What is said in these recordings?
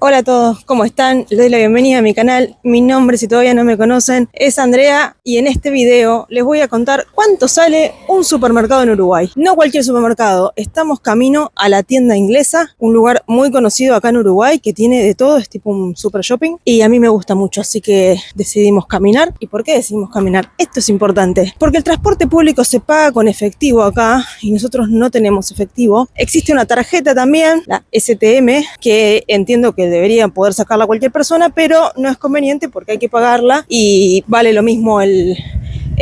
Hola a todos, ¿cómo están? Les doy la bienvenida a mi canal. Mi nombre, si todavía no me conocen, es Andrea y en este video les voy a contar cuánto sale un supermercado en Uruguay. No cualquier supermercado, estamos camino a la tienda inglesa, un lugar muy conocido acá en Uruguay que tiene de todo, es tipo un super shopping y a mí me gusta mucho, así que decidimos caminar. ¿Y por qué decidimos caminar? Esto es importante, porque el transporte público se paga con efectivo acá y nosotros no tenemos efectivo. Existe una tarjeta también, la STM, que entiendo que debería poder sacarla cualquier persona, pero no es conveniente porque hay que pagarla y vale lo mismo el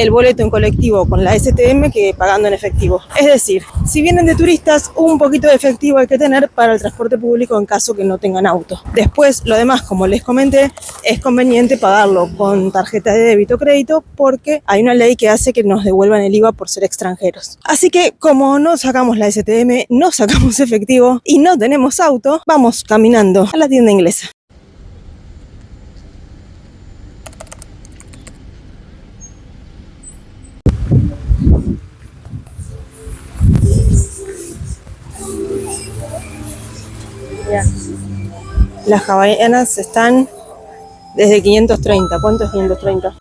boleto en colectivo con la STM que pagando en efectivo. Es decir, si vienen de turistas, un poquito de efectivo hay que tener para el transporte público en caso que no tengan auto. Después, lo demás, como les comenté, es conveniente pagarlo con tarjeta de débito o crédito porque hay una ley que hace que nos devuelvan el IVA por ser extranjeros. Así que, como no sacamos la STM, no sacamos efectivo y no tenemos auto, vamos caminando a la tienda inglesa. Ya. Las hawaianas están desde 530. ¿Cuánto es 530?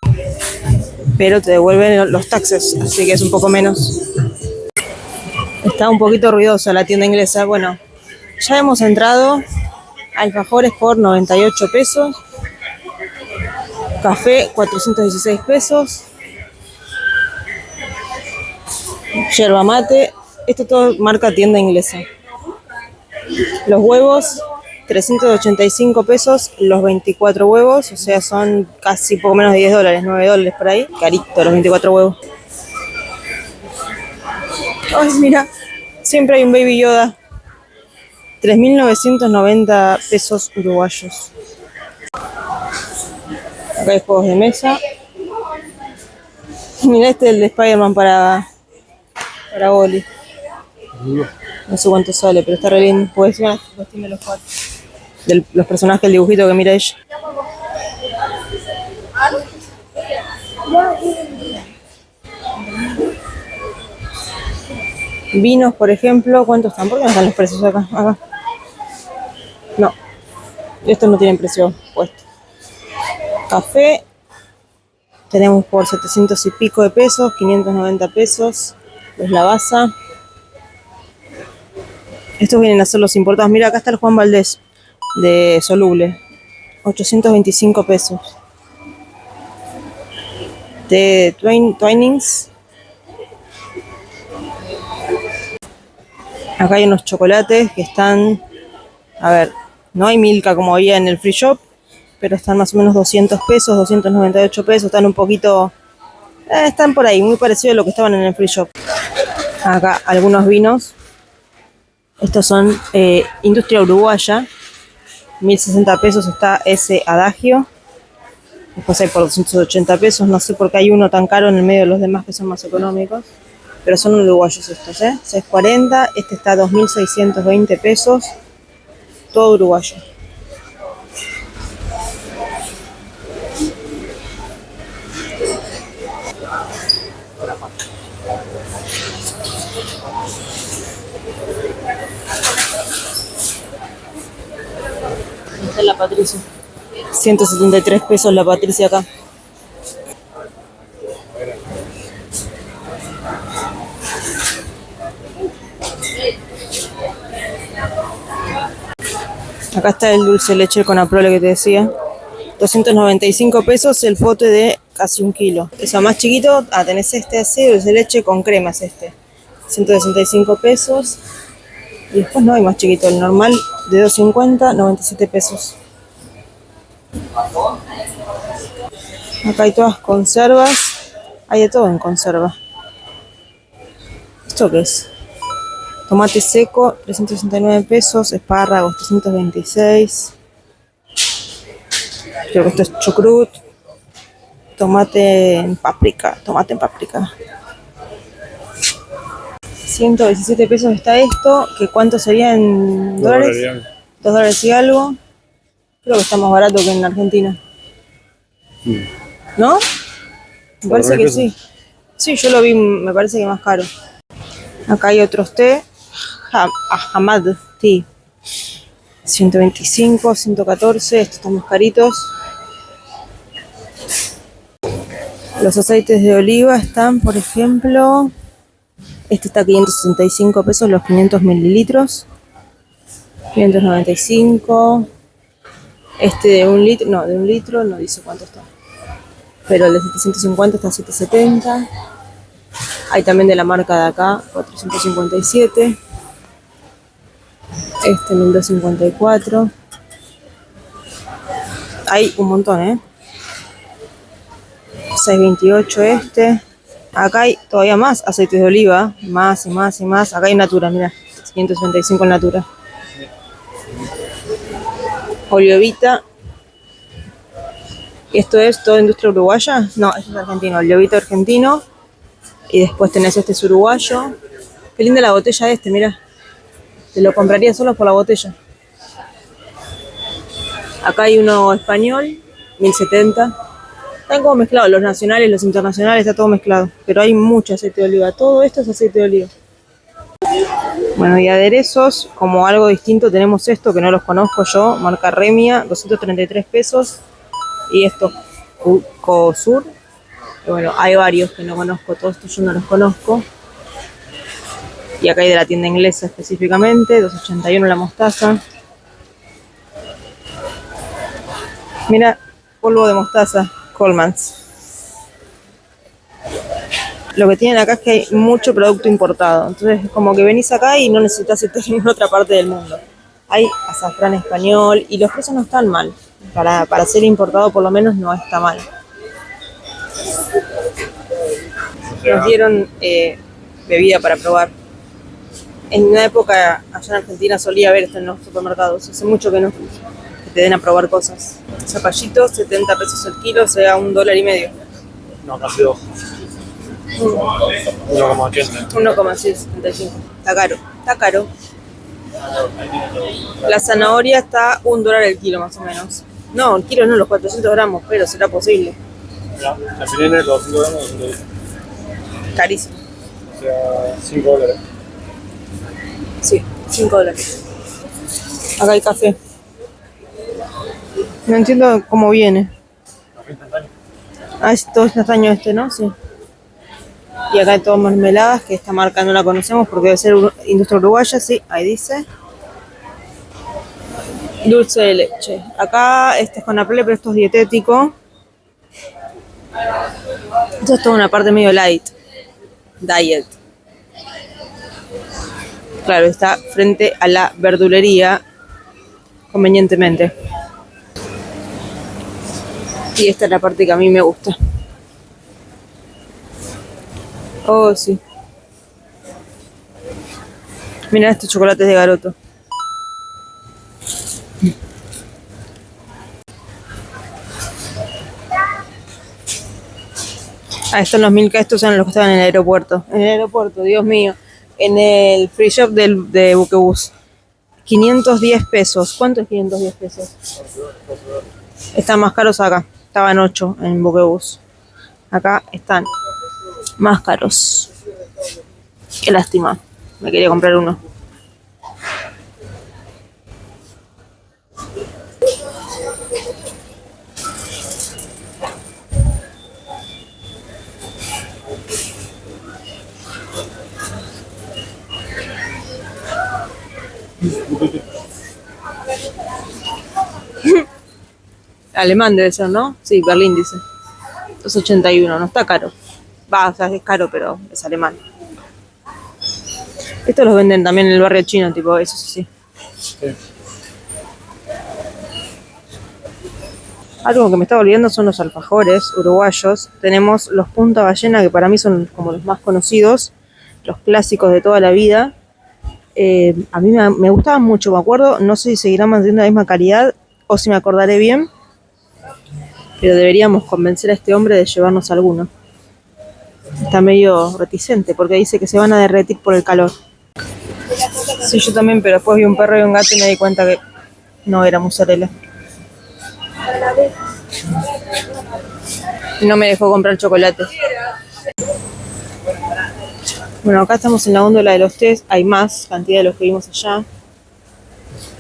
Pero te devuelven los taxes, así que es un poco menos. Está un poquito ruidosa la tienda inglesa. Bueno, ya hemos entrado. Alfajores por 98 pesos. Café 416 pesos. Yerba mate. Esto todo marca tienda inglesa. Los huevos 385 pesos los 24 huevos, o sea, son casi poco menos de 10 dólares, 9 dólares por ahí. Carito los 24 huevos. Ay, mira, siempre hay un Baby Yoda. 3.990 pesos uruguayos. Acá hay juegos de mesa. Mira este, el de Spider-Man para Oli. No sé cuánto sale, pero está re lindo. Puedes ver la cuestión de los cuatro. De los personajes, el dibujito que mira ella. Vinos, por ejemplo, ¿cuántos están? ¿Por qué no están los precios acá? No, estos no tienen precio puesto. Café, tenemos por 700 y pico de pesos, 590 pesos. Es la Lavazza. Estos vienen a ser los importados. Mira, acá está el Juan Valdés de Soluble, 825 pesos. De Twinings. Acá hay unos chocolates que están, a ver, no hay Milka como había en el free shop, pero están más o menos 200 pesos, 298 pesos, están un poquito, están por ahí, muy parecido a lo que estaban en el free shop. Acá algunos vinos. Estos son Industria Uruguaya, 1060 pesos está ese Adagio. Después hay por 280 pesos, no sé por qué hay uno tan caro en el medio de los demás que son más económicos. Pero son uruguayos estos, 640, este está a 2.620 pesos, todo uruguayo. Esta es la Patricia. 173 pesos la Patricia acá. Acá está el dulce de leche con Aprole que te decía. 295 pesos el pote de casi 1 kilo. Eso más chiquito, tenés este así, dulce de leche con crema es este. 165 pesos. Y después no hay más chiquito, el normal de 250, 97 pesos. Acá hay todas conservas. Hay de todo en conserva. ¿Esto qué es? Tomate seco, 369 pesos. Espárragos, 326. Creo que esto es chucrut. Tomate en páprica. 117 pesos está esto. ¿Que cuánto sería en dólares? $2 y algo. Creo que está más barato que en Argentina. ¿No? Me parece que sí. Sí, yo lo vi, me parece que más caro. Acá hay otros té. Ahmad tea. 125, 114, estos están más caritos. Los aceites de oliva están, por ejemplo, este está a 565 pesos los 500 mililitros. 595. Este de un litro no dice cuánto está. Pero el de 750 está a 770. Hay también de la marca de acá, 457. Este 1254. Hay un montón, 628 este. Acá hay todavía más aceites de oliva, más y más y más. Acá hay Natura, mira, 535 en Natura. Oliovita. ¿Esto es toda industria uruguaya? No, esto es argentino, Oliovita argentino. Y después tenés este es uruguayo. Qué linda la botella mira. Te lo compraría solo por la botella. Acá hay uno español, 1070. Están como mezclados, los nacionales, los internacionales, está todo mezclado. Pero hay mucho aceite de oliva, todo esto es aceite de oliva. Bueno, y aderezos, como algo distinto, tenemos esto que no los conozco yo, marca Remia, 233 pesos. Y esto, Cosur. Y bueno, hay varios que no conozco, todos estos yo no los conozco. Y acá hay de la tienda inglesa específicamente, 281 la mostaza. Mira, polvo de mostaza, Coleman's. Lo que tienen acá es que hay mucho producto importado. Entonces, como que venís acá y no necesitas irte a ninguna otra parte del mundo. Hay azafrán español y los precios no están mal. Para ser importado por lo menos no está mal. Nos dieron bebida para probar. En una época allá en Argentina solía haber esto en los supermercados. Hace mucho que no, que te den a probar cosas. Zapallitos, 70 pesos el kilo, o sea, $1.50. No, casi 2. 1,80. 1,75. Está caro, está caro. La zanahoria está $1 el kilo más o menos. No, el kilo no, los 400 gramos, pero será posible. La filena es 200 gramos, 200. Carísimo. O sea, $5. Sí, $5. Acá hay café. No entiendo cómo viene. Café instantáneo. Ah, es todo instantáneo ¿no? Sí. Y acá hay todo mermeladas, que esta marca no la conocemos porque debe ser industria uruguaya, sí, ahí dice. Dulce de leche. Acá este es con Aple, pero esto es dietético. Esto es toda una parte medio light. Diet. Claro, está frente a la verdulería, convenientemente. Y esta es la parte que a mí me gusta. Oh, sí. Mira estos chocolates de Garoto. Ah, están los Milka, estos eran los que estaban en el aeropuerto. En el aeropuerto, Dios mío. En el free shop de Buquebus. 510 pesos. ¿Cuánto es 510 pesos? Están más caros acá. Estaban 8 en Buquebus. Acá están más caros. Qué lástima. Me quería comprar uno. Alemán debe ser, ¿no? Sí, Berlín dice. 281, no está caro. Va, o sea, es caro, pero es alemán. Estos los venden también en el barrio chino, tipo, eso sí. Sí. Algo que me estaba olvidando son los alfajores uruguayos. Tenemos los Punta Ballena, que para mí son como los más conocidos, los clásicos de toda la vida. A mí me gustaban mucho, me acuerdo. No sé si seguirán manteniendo la misma calidad o si me acordaré bien. Pero deberíamos convencer a este hombre de llevarnos alguno. Está medio reticente porque dice que se van a derretir por el calor. Sí, yo también, pero después vi un perro y un gato y me di cuenta que no era mozzarella. No me dejó comprar chocolate. Bueno, acá estamos en la góndola de los tés. Hay más cantidad de los que vimos allá.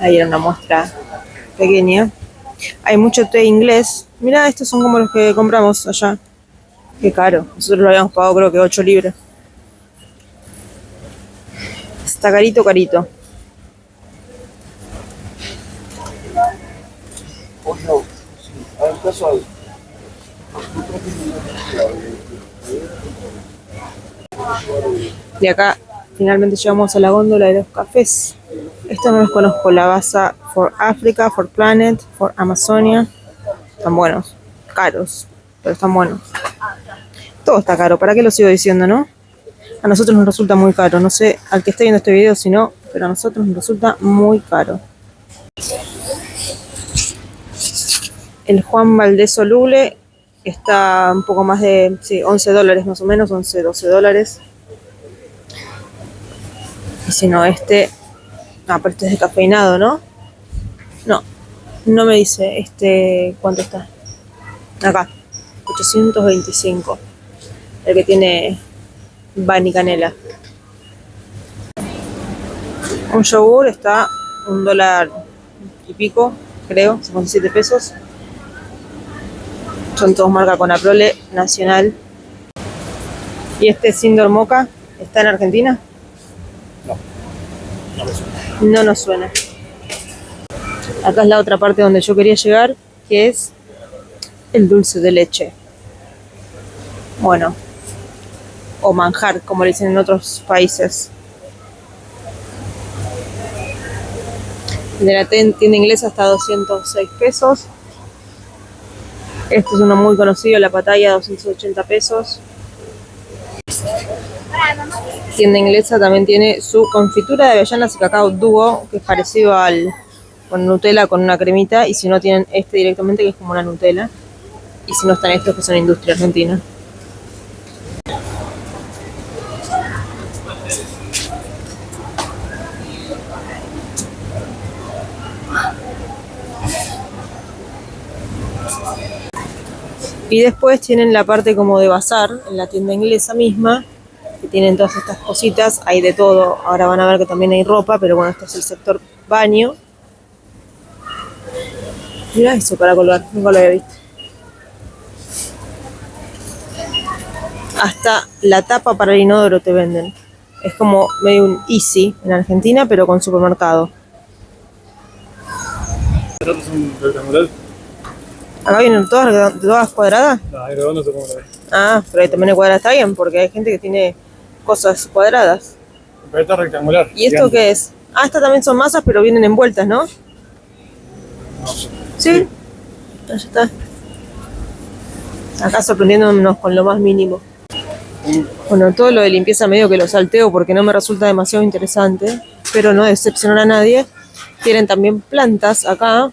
Ahí era una muestra pequeña. Hay mucho té inglés. Mirá, estos son como los que compramos allá. Qué caro. Nosotros lo habíamos pagado creo que 8 libras. Está carito, carito. Y acá finalmente llegamos a la góndola de los cafés. Estos no los conozco. La Basa for Africa, for Planet, for Amazonia. Están buenos. Caros, pero están buenos. Todo está caro. ¿Para qué lo sigo diciendo, no? A nosotros nos resulta muy caro. No sé al que esté viendo este video si no, pero a nosotros nos resulta muy caro. El Juan Valdés soluble está un poco más de $11 más o menos, 11, 12 dólares. Y si no, pero este es descafeinado, ¿no? No me dice cuánto está. Acá, 825. El que tiene van y canela. Un yogur está $1 y pico, creo, 57 pesos. Son todos marca Conaprole nacional. ¿Y este Sindor Moca está en Argentina? No nos suena. Acá es la otra parte donde yo quería llegar, que es el dulce de leche. Bueno, o manjar, como le dicen en otros países. De la tienda inglesa hasta 206 pesos. Este es uno muy conocido, la Pataya, 280 pesos. Tienda inglesa también tiene su confitura de avellanas y cacao dúo, que es parecido con Nutella con una cremita, y si no tienen este directamente, que es como una Nutella, y si no están estos que son industria argentina. Y después tienen la parte como de bazar, en la tienda inglesa misma, que tienen todas estas cositas, hay de todo. Ahora van a ver que también hay ropa, pero bueno, este es el sector baño. Mirá eso para colgar, nunca lo había visto. Hasta la tapa para el inodoro te venden. Es como medio un Easy en Argentina, pero con supermercado. ¿Estos son rectangulares? Acá vienen todas cuadradas. No, hay redondos o como la ves. Ah, pero ahí también hay cuadradas, está bien, porque hay gente que tiene cosas cuadradas. Pero esta es rectangular. ¿Y esto gigante. qué es? Ah, estas también son masas, pero vienen envueltas, ¿no? No sé. Sí. Ya está. Acá sorprendiéndonos con lo más mínimo. Bueno, todo lo de limpieza medio que lo salteo porque no me resulta demasiado interesante, pero no decepcionar a nadie. Tienen también plantas acá,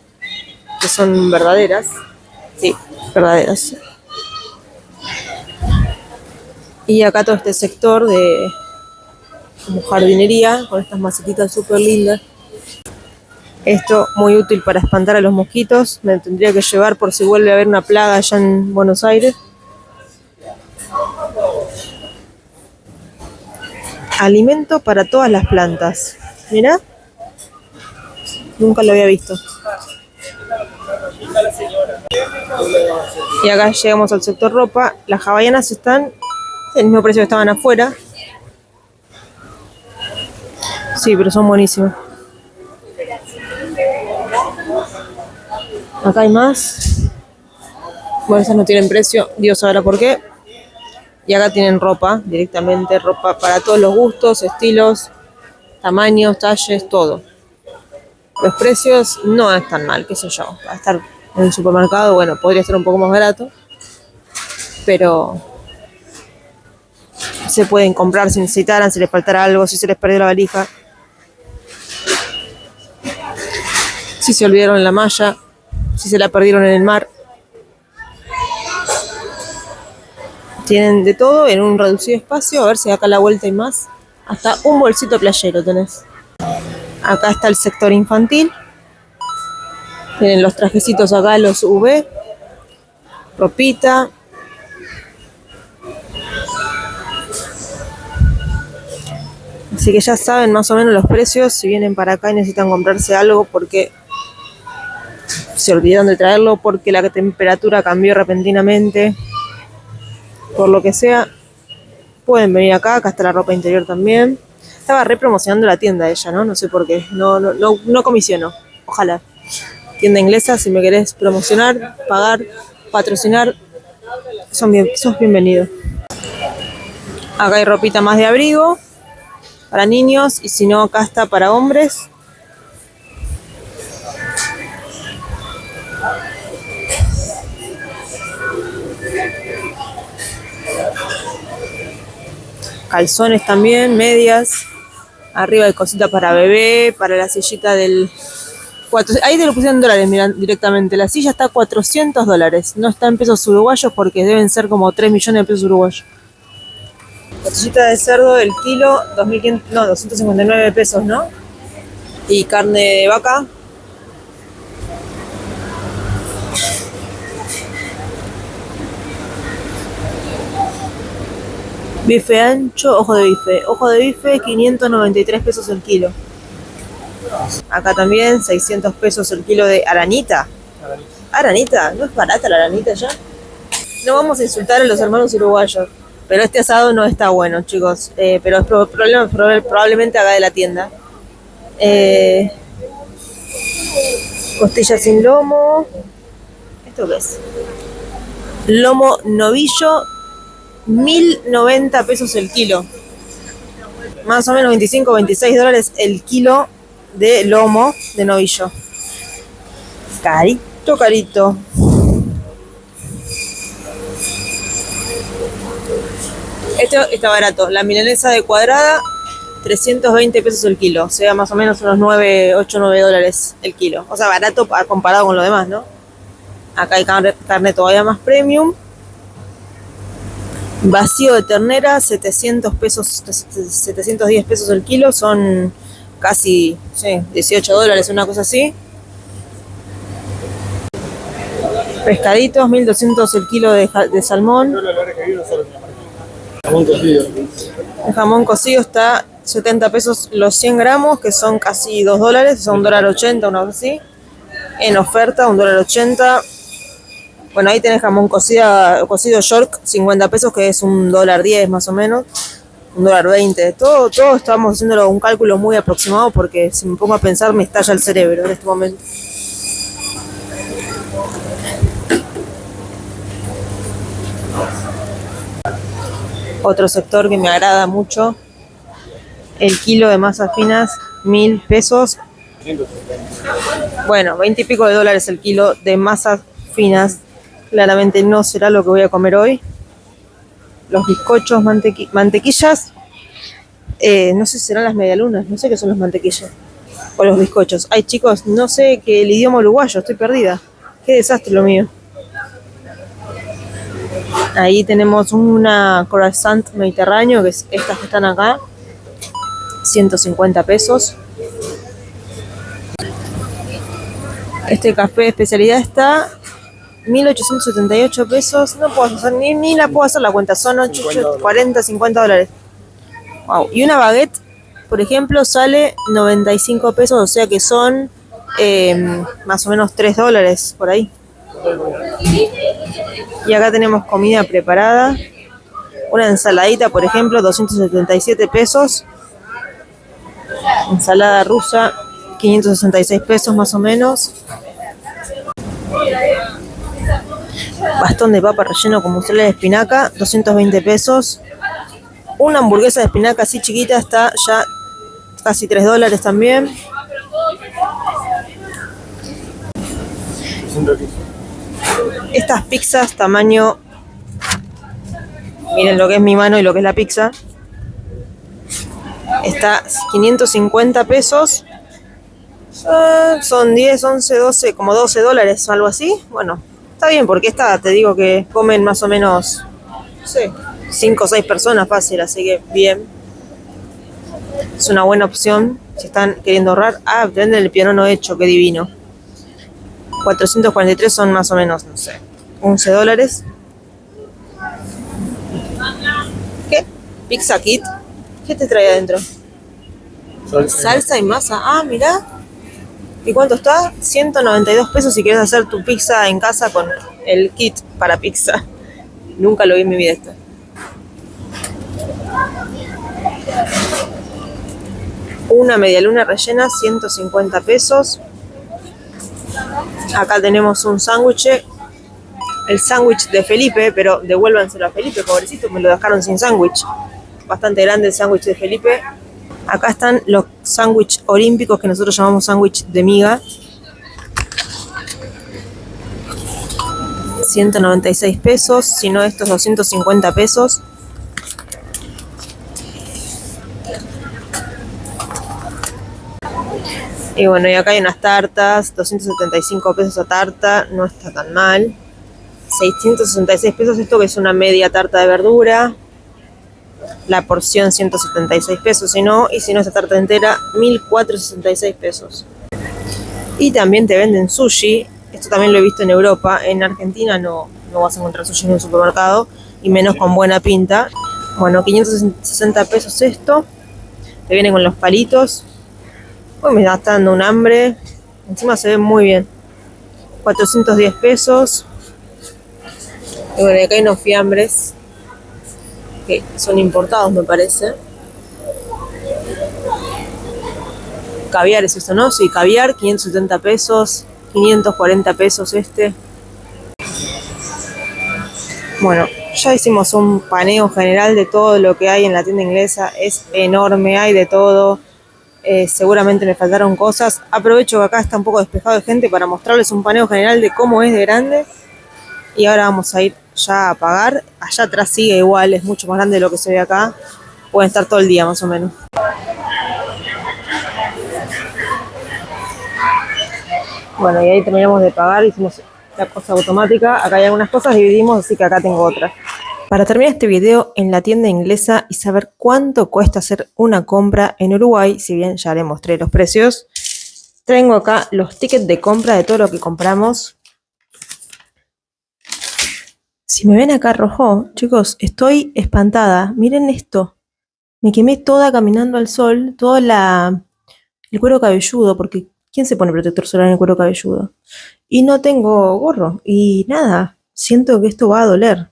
que son verdaderas. Sí, verdaderas. Y acá todo este sector de como jardinería, con estas macetitas súper lindas. Esto muy útil para espantar a los mosquitos. Me tendría que llevar por si vuelve a haber una plaga allá en Buenos Aires. Alimento para todas las plantas. Mirá. Nunca lo había visto. Y acá llegamos al sector ropa. Las hawaianas están el mismo precio que estaban afuera. Sí, pero son buenísimas. Acá hay más. Bueno, esas no tienen precio, Dios sabrá por qué. Y acá tienen ropa, directamente ropa para todos los gustos, estilos, tamaños, talles, todo. Los precios no están mal, qué sé yo. Va a estar en el supermercado, bueno, podría estar un poco más barato. Pero se pueden comprar si necesitaran, si les faltara algo, si se les perdió la valija. Si se olvidaron la malla, si se la perdieron en el mar. Tienen de todo en un reducido espacio. A ver si acá a la vuelta hay más. Hasta un bolsito playero tenés. Acá está el sector infantil. Tienen los trajecitos acá, los V. Ropita. Así que ya saben más o menos los precios si vienen para acá y necesitan comprarse algo porque se olvidaron de traerlo, porque la temperatura cambió repentinamente, por lo que sea, pueden venir acá. Acá está la ropa interior también. Estaba re promocionando la tienda ella, ¿no? No sé por qué. No comisiono. Ojalá. Tienda inglesa, si me querés promocionar, pagar, patrocinar, sos bienvenido. Acá hay ropita más de abrigo para niños, y si no, acá está para hombres. Calzones también, medias. Arriba hay cositas para bebé, para la sillita del... Ahí te lo pusieron en dólares, miran, directamente. La silla está a $400. No está en pesos uruguayos porque deben ser como 3 millones de pesos uruguayos. Costillita de cerdo del kilo, 259 pesos, ¿no? Y carne de vaca. Bife ancho, ojo de bife, 593 pesos el kilo. Acá también 600 pesos el kilo de aranita. Aranita, ¿no es barata la aranita ya? No vamos a insultar a los hermanos uruguayos, pero este asado no está bueno, chicos. Pero es probablemente acá de la tienda. Costilla sin lomo. ¿Esto qué es? Lomo novillo, 1090 pesos el kilo. Más o menos 25, 26 dólares el kilo de lomo de novillo. Carito, carito. Esto está barato. La milanesa de cuadrada, 320 pesos el kilo. O sea, más o menos unos 8, 9 dólares el kilo. O sea, barato comparado con lo demás, ¿no? Acá hay carne todavía más premium. Vacío de ternera, 700 pesos, 710 pesos el kilo. Son casi, sí, 18 dólares, una cosa así. Pescaditos, 1200 el kilo de salmón. Jamón cocido. El jamón cocido está 70 pesos los 100 gramos, que son casi 2 dólares, son $1.80, una cosa así. En oferta, $1.80. Bueno, ahí tenés jamón cocido York, 50 pesos, que es $1.10 más o menos. $1.20. Todo estamos haciéndolo un cálculo muy aproximado porque si me pongo a pensar me estalla el cerebro en este momento. Otro sector que me agrada mucho, el kilo de masas finas, 1.000 pesos. Bueno, 20 y pico de dólares el kilo de masas finas. Claramente no será lo que voy a comer hoy. Los bizcochos, mantequillas. No sé si serán las medialunas, no sé qué son los mantequillas. O los bizcochos. Ay, chicos, no sé qué el idioma uruguayo, estoy perdida. Qué desastre lo mío. Ahí tenemos una croissant mediterráneo, que es estas que están acá. 150 pesos. Este café de especialidad está 1.878 pesos. No puedo hacer, ni la puedo hacer la cuenta. Son 40, 50 dólares. Wow. Y una baguette, por ejemplo, sale 95 pesos. O sea que son más o menos 3 dólares por ahí. Y acá tenemos comida preparada. Una ensaladita, por ejemplo, 277 pesos. Ensalada rusa, 566 pesos más o menos. Bastón de papa relleno con mozzarella de espinaca, 220 pesos. Una hamburguesa de espinaca así chiquita está ya casi 3 dólares también. Estas pizzas tamaño, miren lo que es mi mano y lo que es la pizza. Está 550 pesos. Son 10, 11, 12, como 12 dólares o algo así. Bueno, está bien porque esta te digo que comen más o menos, no sé, 5 o 6 personas fácil, así que bien. Es una buena opción si están queriendo ahorrar. Ah, venden el pionono hecho, qué divino. 443 son más o menos, no sé, 11 dólares. ¿Qué? Pizza Kit. ¿Qué te trae adentro? Salsa y masa. Ah, mirá. ¿Y cuánto está? 192 pesos si quieres hacer tu pizza en casa con el kit para pizza. Nunca lo vi en mi vida esto. Una medialuna rellena, 150 pesos. Acá tenemos un sándwich. El sándwich de Felipe, pero devuélvanselo a Felipe, pobrecito, me lo dejaron sin sándwich. Bastante grande el sándwich de Felipe. Acá están los sándwiches olímpicos que nosotros llamamos sándwich de miga. 196 pesos, si no estos 250 pesos. Y bueno, y acá hay unas tartas, 275 pesos a tarta, no está tan mal. 666 pesos esto que es una media tarta de verdura. La porción 176 pesos, si no esta tarta entera, 1466 pesos. Y también te venden sushi, esto también lo he visto en Europa, en Argentina no vas a encontrar sushi en un supermercado, y menos con buena pinta. Bueno, 560 pesos esto, te viene con los palitos. Uy, me está dando un hambre, encima se ve muy bien. 410 pesos. Y bueno, acá hay unos fiambres que son importados, me parece. Caviar es esto, ¿no? Sí, caviar, 570 pesos, 540 pesos este. Bueno, ya hicimos un paneo general de todo lo que hay en la tienda inglesa. Es enorme, hay de todo. Seguramente me faltaron cosas. Aprovecho que acá está un poco despejado de gente para mostrarles un paneo general de cómo es de grande. Y ahora vamos a ir ya a pagar. Allá atrás sigue igual, es mucho más grande de lo que se ve acá. Pueden estar todo el día más o menos. Bueno, y ahí terminamos de pagar, hicimos la cosa automática. Acá hay algunas cosas, dividimos, así que acá tengo otras. Para terminar este video en la tienda inglesa y saber cuánto cuesta hacer una compra en Uruguay, si bien ya les mostré los precios, tengo acá los tickets de compra de todo lo que compramos. Si me ven acá rojo, chicos, estoy espantada. Miren esto. Me quemé toda caminando al sol, todo el cuero cabelludo, porque ¿quién se pone protector solar en el cuero cabelludo? Y no tengo gorro, y nada, siento que esto va a doler.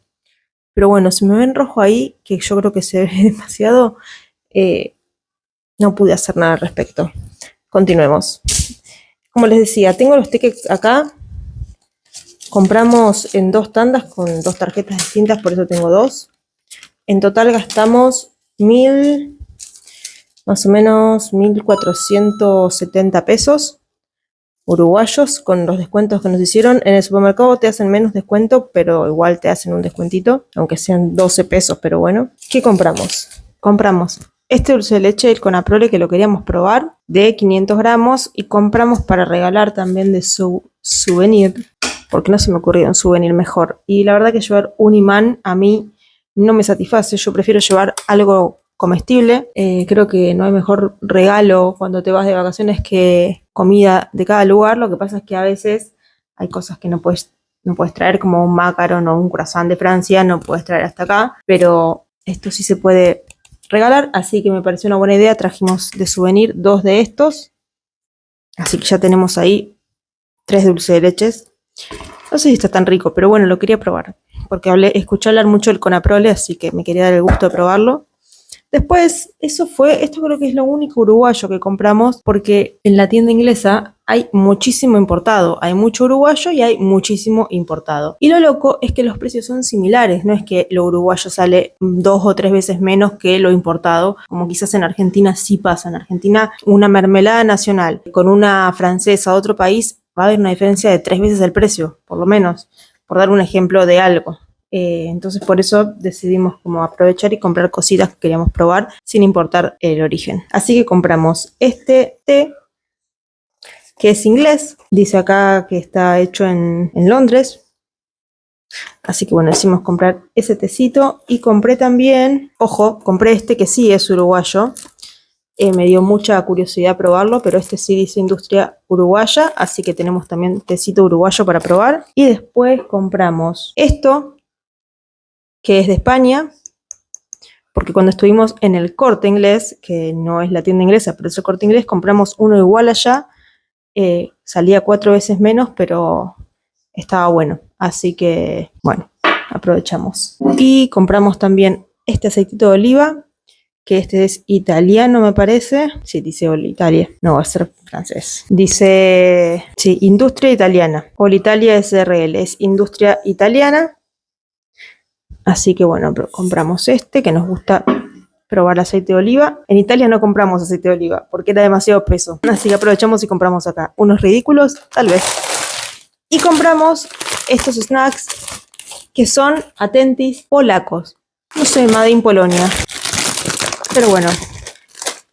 Pero bueno, si me ven rojo ahí, que yo creo que se ve demasiado, no pude hacer nada al respecto. Continuemos. Como les decía, tengo los tickets acá. Compramos en 2 tandas con 2 tarjetas distintas, por eso tengo 2. En total gastamos más o menos 1.470 pesos uruguayos con los descuentos que nos hicieron. En el supermercado te hacen menos descuento, pero igual te hacen un descuentito, aunque sean 12 pesos, pero bueno. ¿Qué compramos? Compramos este dulce de leche, el Conaprole, que lo queríamos probar, de 500 gramos, y compramos para regalar también de su souvenir, porque no se me ocurrió un souvenir mejor. Y la verdad que llevar un imán a mí no me satisface, yo prefiero llevar algo comestible. Creo que no hay mejor regalo cuando te vas de vacaciones que comida de cada lugar. Lo que pasa es que a veces hay cosas que no puedes traer, como un macaron o un croissant de Francia, no puedes traer hasta acá, pero esto sí se puede regalar, así que me pareció una buena idea. Trajimos de souvenir 2 de estos, así que ya tenemos ahí 3 dulces de leches. No sé si está tan rico, pero bueno, lo quería probar, porque escuché hablar mucho del Conaprole, así que me quería dar el gusto de probarlo. Después, esto creo que es lo único uruguayo que compramos, porque en la tienda inglesa hay muchísimo importado, hay mucho uruguayo y hay muchísimo importado. Y lo loco es que los precios son similares, no es que lo uruguayo sale 2 o 3 veces menos que lo importado, como quizás en Argentina sí pasa. En Argentina, una mermelada nacional con una francesa de otro país va a haber una diferencia de 3 veces el precio, por lo menos, por dar un ejemplo de algo. Entonces por eso decidimos como aprovechar y comprar cositas que queríamos probar sin importar el origen. Así que compramos este té, que es inglés, dice acá que está hecho en Londres. Así que bueno, decidimos comprar ese tecito. Y compré también, compré este que sí es uruguayo. Me dio mucha curiosidad probarlo, pero este sí dice industria uruguaya, así que tenemos también tecito uruguayo para probar. Y después compramos esto, que es de España, porque cuando estuvimos en el Corte Inglés, que no es la tienda inglesa, pero es el Corte Inglés, compramos uno igual allá, salía 4 veces menos, pero estaba bueno, así que bueno, aprovechamos. Y compramos también este aceitito de oliva, que este es italiano, me parece. Sí, dice Italia, no va a ser francés. Dice, sí, industria italiana. Italia SRL, es industria italiana. Así que bueno, compramos este, que nos gusta probar aceite de oliva. En Italia no compramos aceite de oliva, porque era demasiado peso. Así que aprovechamos y compramos acá. Unos ridículos, tal vez. Y compramos estos snacks, que son, atentis, polacos. No sé, Made in Polonia. Pero bueno,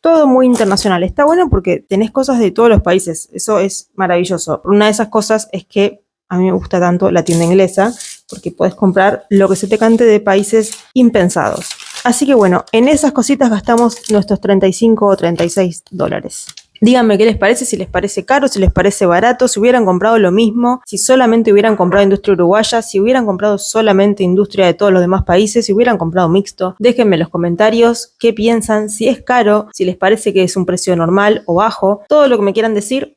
todo muy internacional. Está bueno porque tenés cosas de todos los países. Eso es maravilloso. Una de esas cosas es que a mí me gusta tanto la tienda inglesa, porque podés comprar lo que se te cante de países impensados. Así que bueno, en esas cositas gastamos nuestros 35 o 36 dólares. Díganme qué les parece, si les parece caro, si les parece barato, si hubieran comprado lo mismo, si solamente hubieran comprado industria uruguaya, si hubieran comprado solamente industria de todos los demás países, si hubieran comprado mixto. Déjenme en los comentarios qué piensan, si es caro, si les parece que es un precio normal o bajo. Todo lo que me quieran decir,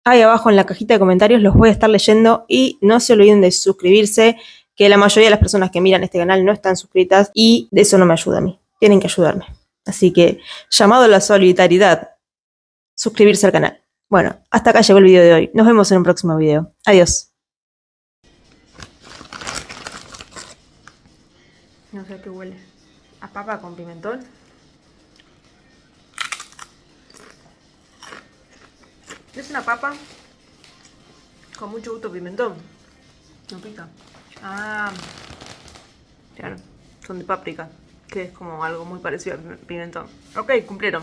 ahí abajo en la cajita de comentarios los voy a estar leyendo y no se olviden de suscribirse, que la mayoría de las personas que miran este canal no están suscritas y de eso no me ayuda a mí. Tienen que ayudarme. Así que, llamado a la solidaridad, suscribirse al canal. Bueno, hasta acá llegó el video de hoy. Nos vemos en un próximo video. Adiós. No sé qué huele. ¿A papa con pimentón? Es una papa con mucho gusto pimentón. No pica. Ah, claro. Son de páprica, que es como algo muy parecido al pimentón. Ok, cumplieron.